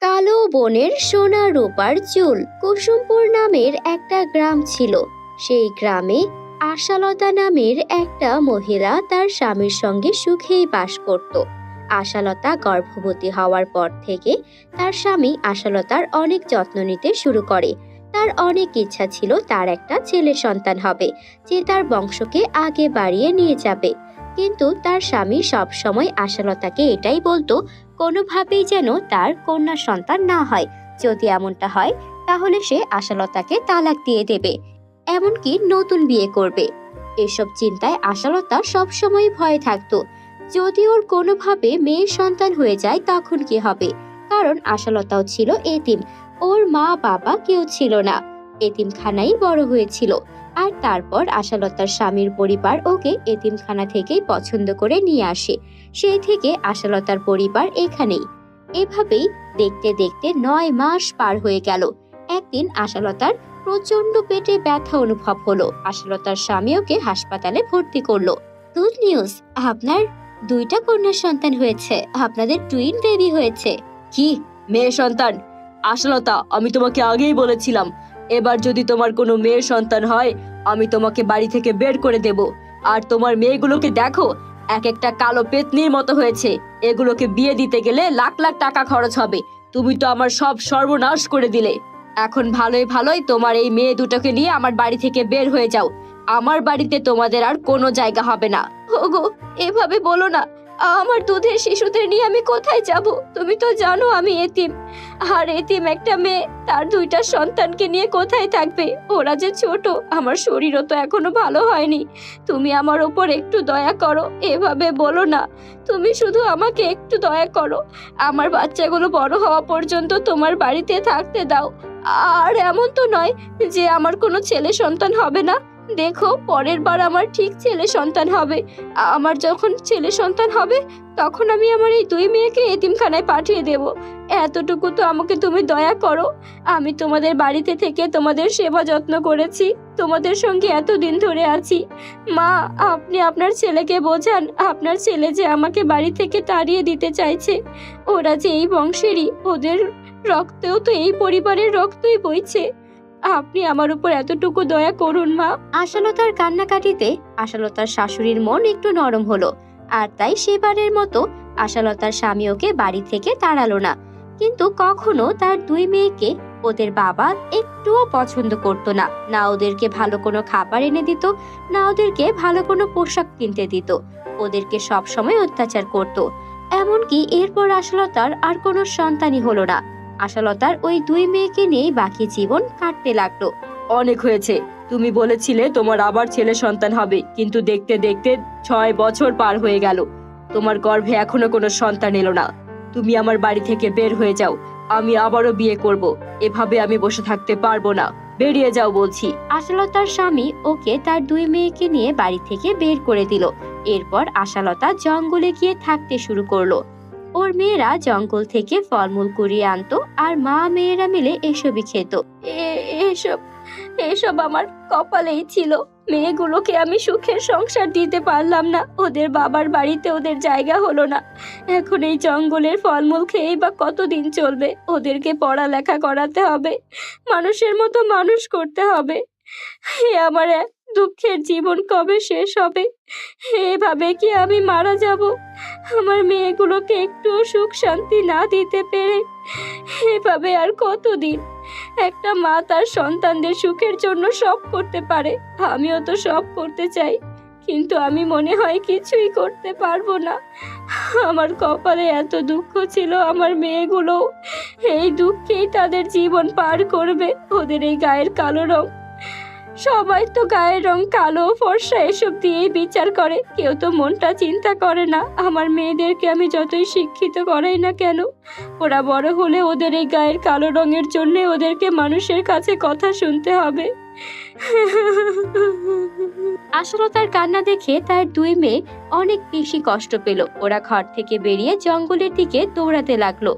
কালো বনের সোনা রূপার চুল কুসুমপুর নামের একটা গ্রাম ছিল। সেই গ্রামে আশালতা নামের একটা মহিলা তার স্বামীর সঙ্গে সুখেই বাস করত। আশালতা গর্ভবতী হওয়ার পর থেকে তার স্বামী আশালতার অনেক যত্ন নিতে শুরু করে। তার অনেক ইচ্ছা ছিল তার একটা ছেলে সন্তান হবে, যে তার বংশকে আগে বাড়িয়ে নিয়ে যাবে। কিন্তু তার স্বামী সব সময় আশালতাকে এটাই বলতো, কোনোভাবেই যেন তার কন্যা সন্তান না হয়। যদি এমনটা হয় তাহলে সে আশালতাকে তালাক দিয়ে দেবে, এমনকি নতুন বিয়ে করবে। এসব চিন্তায় আশালতা সব সময় ভয়ে থাকতো, যদি ওর কোনোভাবে মেয়ের সন্তান হয়ে যায় তখন কি হবে। কারণ আশালতাও ছিল এতিম, ওর মা বাবা কেউ ছিল না, এতিমখানায় বড় হয়েছিল। আর তারপর আশালতার স্বামীর পরিবার ওকে এতিমখানা থেকেই পছন্দ করে নিয়ে আসে। সেই থেকে আশালতার পরিবার এখানেই। এভাবেই দেখতে দেখতে ৯ মাস পার হয়ে গেল। একদিন আশালতার প্রচন্ড পেটে ব্যথা অনুভব হলো। আশালতার স্বামী ওকে হাসপাতালে ভর্তি করলো। গুড নিউজ, আপনার 2টা কন্যা সন্তান হয়েছে, আপনাদের টুইন বেবি হয়েছে। কি, মেয়ে সন্তান? আশালতা, আমি তোমাকে আগেই বলেছিলাম, এবার যদি তোমার কোনো মেয়ের সন্তান হয় আমি তোমাকে বাড়ি থেকে বের করে দেব। আর তোমার মেয়েগুলোকে দেখো, এক একটা কালো পেতনির মতো হয়েছে। এগুলোকে বিয়ে দিতে গেলে লাখ লাখ টাকা খরচ হবে। তুমি তো আমার সব সর্বনাশ করে দিলে। এখন ভালোই ভালোই তোমার এই মেয়ে দুটোকে নিয়ে আমার বাড়ি থেকে বের হয়ে যাও। আমার বাড়িতে তোমাদের আর কোনো জায়গা হবে না। ওগো, এভাবে বলো না। আমার দুধের শিশুদের নিয়ে আমি কোথায় যাব? তুমি তো জানো আমি এতিম। আর এতিম একটা মেয়ে তার 2টা সন্তানকে নিয়ে কোথায় থাকবে? ওরা যে ছোট, আমার শরীরও তো এখনো ভালো হয়নি। তুমি আমার ওপর একটু দয়া করো, এভাবে বলো না। তুমি শুধু আমাকে একটু দয়া করো, আমার বাচ্চাগুলো বড় হওয়া পর্যন্ত তোমার বাড়িতে থাকতে দাও। আর এমন তো নয় যে আমার কোনো ছেলে সন্তান হবে না। দেখো, পরের বার আমার ঠিক ছেলে সন্তান হবে। আমার যখন ছেলে সন্তান হবে তখন আমি আমার এই 2 মেয়েকে এতিমখানায় পাঠিয়ে দেব। এতটুকু তো আমাকে তুমি দয়া করো। আমি তোমাদের বাড়িতে থেকে তোমাদের সেবা যত্ন করেছি, তোমাদের সঙ্গে এতদিন ধরে আছি। মা, আপনি আপনার ছেলেকে বোঝান, আপনার ছেলে যে আমাকে বাড়ি থেকে তাড়িয়ে দিতে চাইছে। ওরা যে এই বংশেরই, ওদের রক্তেও তো এই পরিবারের রক্তই বইছে। আপনি আমার উপর এতটুকু দয়া করুন মা। আশালতার কান্নাকাটিতে আশালতার শাশুড়ির মন একটু নরম হলো, আর তাই সেবারের মতো আশালতার স্বামী ওকে বাড়ি থেকে তাড়ালো না। কিন্তু কখনো তার 2 মেয়েকে ওদের বাবা একটুও পছন্দ করতো না। না ওদেরকে ভালো কোনো খাবার এনে দিত, না ওদেরকে ভালো কোনো পোশাক কিনতে দিত। ওদেরকে সব সময় অত্যাচার করত। এমনকি এরপর আশালতার আর কোনো সন্তানই হলো না। আশালতার ওই 2 মেয়েকে নিয়েই বাকি জীবন কাটতে লাগলো। অনেক হয়েছে। তুমি বলেছিলে তোমার আবার ছেলে সন্তান হবে, কিন্তু দেখতে দেখতে 6 বছর পার হয়ে গেল, তোমার গর্ভে এখনো কোনো সন্তান এলো না। তুমি আমার বাড়ি থেকে বের হয়ে যাও, আমি আবারও বিয়ে করব। এভাবে আমি বসে থাকতে পারবো না, বেরিয়ে যাও বলছি। আশালতার স্বামী ওকে তার 2 মেয়েকে নিয়ে বাড়ি থেকে বের করে দিল। এরপর আশালতা জঙ্গলে গিয়ে থাকতে শুরু করলো। ওর মেয়েরা জঙ্গল থেকে ফলমূল কুড়িয়ে আনতো, আর মা মেয়েরা মিলে এসবই খেত। এসব এসব আমার কপালেই ছিল। মেয়েগুলোকে আমি সুখের সংসার দিতে পারলাম না, ওদের বাবার বাড়িতে ওদের জায়গা হলো না। এখন এই জঙ্গলের ফলমূল খেয়েই বা কতদিন চলবে? ওদেরকে পড়ালেখা করাতে হবে, মানুষের মতো মানুষ করতে হবে। হে আমার এক দুঃখের জীবন কবে শেষ হবে? এভাবে কি আমি মারা যাব? আমার মেয়েগুলোকে একটু সুখ শান্তি না দিতে পেরে এভাবে আর কতদিন? একটা মা তার সন্তানদের সুখের জন্য সব করতে পারে, আমিও তো সব করতে চাই, কিন্তু আমি মনে হয় কিছুই করতে পারবো না। আমার কপালে এত দুঃখ ছিল, আমার মেয়েগুলো এই দুঃখেই তাদের জীবন পার করবে। ওদের এই গায়ের কালো রং, সবাই তো গায়ের রং কালো ফর্সা এসব দিয়েই বিচার করে, কেউ তো মনটা চিন্তা করে না। আমার মেয়েদেরকে আমি যতই শিক্ষিত করাই না কেন, ওরা বড় হলে ওদের এই গায়ের কালো রঙের জন্য ওদেরকে মানুষের কাছে কথা শুনতে হবে। আশালতার কান্না দেখে তার 2 মেয়ে অনেক বেশি কষ্ট পেল। ওরা ঘর থেকে বেরিয়ে জঙ্গলের দিকে দৌড়াতে লাগলো।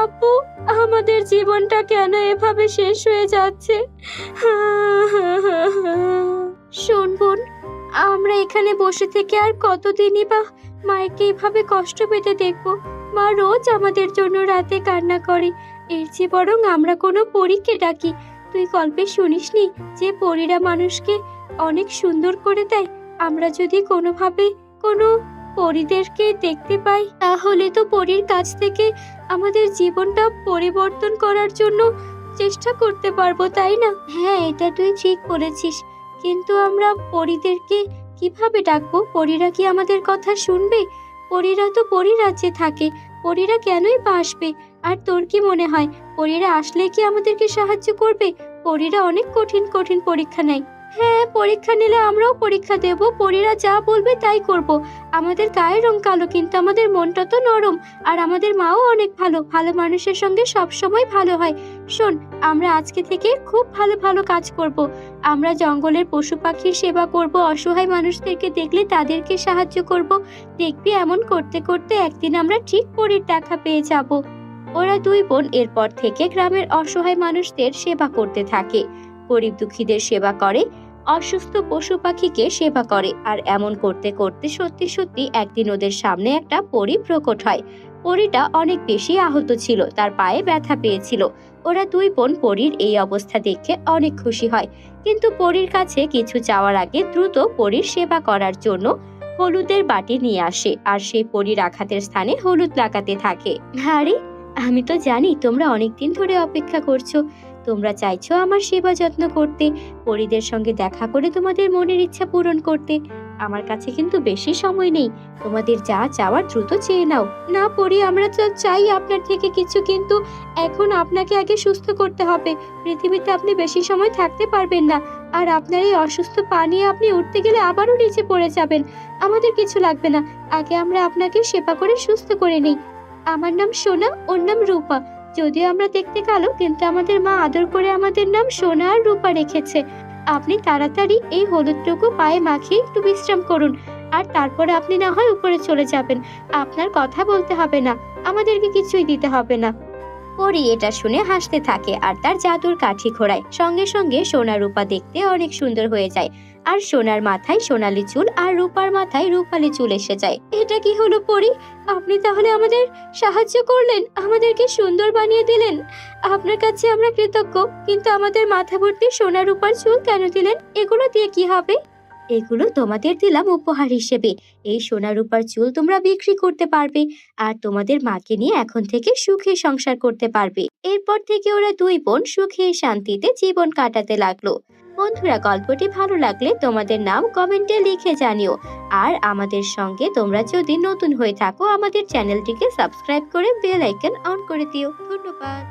আপু, আমাদের জীবনটা কেন এভাবে শেষ হয়ে যাচ্ছে? শোন বোন, আমরা এখানে বসে থেকে আর কতদিনই বা মায়েকে এভাবে কষ্ট পেতে দেখবো। মা রোজ আমাদের জন্য রাতে কান্না করে। এর চেয়ে বরং আমরা কোনো পরীকে ডাকি। তুই গল্পে শুনিসনি যে পরীরা মানুষকে অনেক সুন্দর করে দেয়? আমরা যদি কোনোভাবে কোনো পরীদেরকে দেখতে পাই তাহলে তো পরীর কাছ থেকে আমাদের জীবনটা পরিবর্তন করার জন্য চেষ্টা করতে পারবো, তাই না? হ্যাঁ, এটা তুই ঠিক বলেছিস, কিন্তু আমরা পরীদেরকে কিভাবে ডাকবো? পরীরা কি আমাদের কথা শুনবে? পরীরা তো পরী রাজ্যে থাকে, পরীরা কেনই বা আসবে? আর তোর কি মনে হয় পরীরা আসলে কি আমাদেরকে সাহায্য করবে? পরীরা অনেক কঠিন কঠিন পরীক্ষা নেয়। হ্যাঁ, পরীক্ষা নিলে আমরাও পরীক্ষা দেব, পরীরা যা বলবে তাই করব। আমাদের গায়ের রং কালো কিন্তু আমাদের মনটা তো নরম। আর আমাদের মাও অনেক ভালো, ভালো মানুষের সঙ্গে সব সময় ভালো হয়। শোন, আমরা আজকে থেকে খুব ভালো ভালো কাজ করব। আমরা জঙ্গলের পশু পাখির সেবা করব, অসহায় মানুষদেরকে দেখলে তাদেরকে সাহায্য করব। দেখবি এমন করতে করতে একদিন আমরা ঠিক পরীর দেখা পেয়ে যাব। ওরা দুই বোন এরপর থেকে গ্রামের অসহায় মানুষদের সেবা করতে থাকে। গরিব দুঃখীদের সেবা করে, অসুস্থ পশু পাখিকে সেবা করে। আর এমন করতে করতে সত্যি সত্যি একদিন ওদের সামনে একটা পরী প্রকট হয়। পরীটা অনেক বেশি আহত ছিল, তার পায়ে ব্যথা পেয়েছিল। ওরা দুই বোন পরীর এই অবস্থা দেখে অনেক খুশি হয়, কিন্তু পরীর কাছে কিছু চাওয়ার আগে দ্রুত পরীর সেবা করার জন্য হলুদের বাটি নিয়ে আসে আর সেই পরীর আঘাতের স্থানে হলুদ লাগাতে থাকে। আরে, আমি তো জানি তোমরা অনেকদিন ধরে অপেক্ষা করছো। তোমরা চাইছো আমার সেবা যত্ন করতে, পরীদের সঙ্গে দেখা করে তোমাদের মনের ইচ্ছা পূরণ করতে। আমার কাছে কিন্তু বেশি সময় নেই, তোমাদের যা চাওয়ার দ্রুত চেয়ে নাও। না পরী, আমরা তো চাই আপনার থেকে কিছু, কিন্তু এখন আপনাকে আগে সুস্থ করতে হবে। পৃথিবীতে আপনি বেশি সময় থাকতে পারবেন না, আর আপনার এই অসুস্থ পা নিয়ে আপনি উঠতে গেলে আবারও নিচে পড়ে যাবেন। আমাদের কিছু লাগবে না, আগে আমরা আপনাকে সেবা করে সুস্থ করে নেই। আমার নাম সোনা, ওর নাম রূপা। যদিও আমরা দেখতে কালো, কিন্তু আমাদের মা আদর করে আমাদের নাম সোনা আর রূপা রেখেছে। আপনি তাড়াতাড়ি এই হলুদটুকু পায়ে মাখিয়ে একটু বিশ্রাম করুন, আর তারপরে আপনি না হয় উপরে চলে যাবেন। আপনার কথা বলতে হবে না, আমাদেরকে কিছুই দিতে হবে না। পরী এটা শুনে হাসতে থাকে আর তার জাদুর কাঠি ঘোরায়। সঙ্গে সঙ্গে সোনা রূপা দেখতে অনেক সুন্দর হয়ে যায়, আর সোনার মাথায় সোনালী চুল আর রূপার মাথায় রূপালী চুল এসে যায়। এটা কি হলো পরী? আপনি তাহলে আমাদের সাহায্য করলেন, আমাদেরকে সুন্দর বানিয়ে দিলেন। আপনার কাছে আমরা কৃতজ্ঞ, কিন্তু আমাদের মাথা ভর্তি সোনা রূপার চুল কেন দিলেন? এগুলো দিয়ে কি হবে? এগুলো তোমাদের দিলাম উপহার হিসেবে। এই সোনা রূপার চুল তোমরা বিক্রি করতে পারবে, আর তোমাদের মাকে নিয়ে এখন থেকে সুখে সংসার করতে পারবে। এরপর থেকে ওরা দুই বোন সুখে শান্তিতে জীবন কাটাতে লাগলো। বন্ধুরা, গল্পটি ভালো লাগলে তোমাদের নাম কমেন্টে লিখে জানিও। আর আমাদের সঙ্গে তোমরা যদি নতুন হয়ে থাকো, আমাদের চ্যানেলটিকে সাবস্ক্রাইব করে বেল আইকন অন করে দিও। ধন্যবাদ।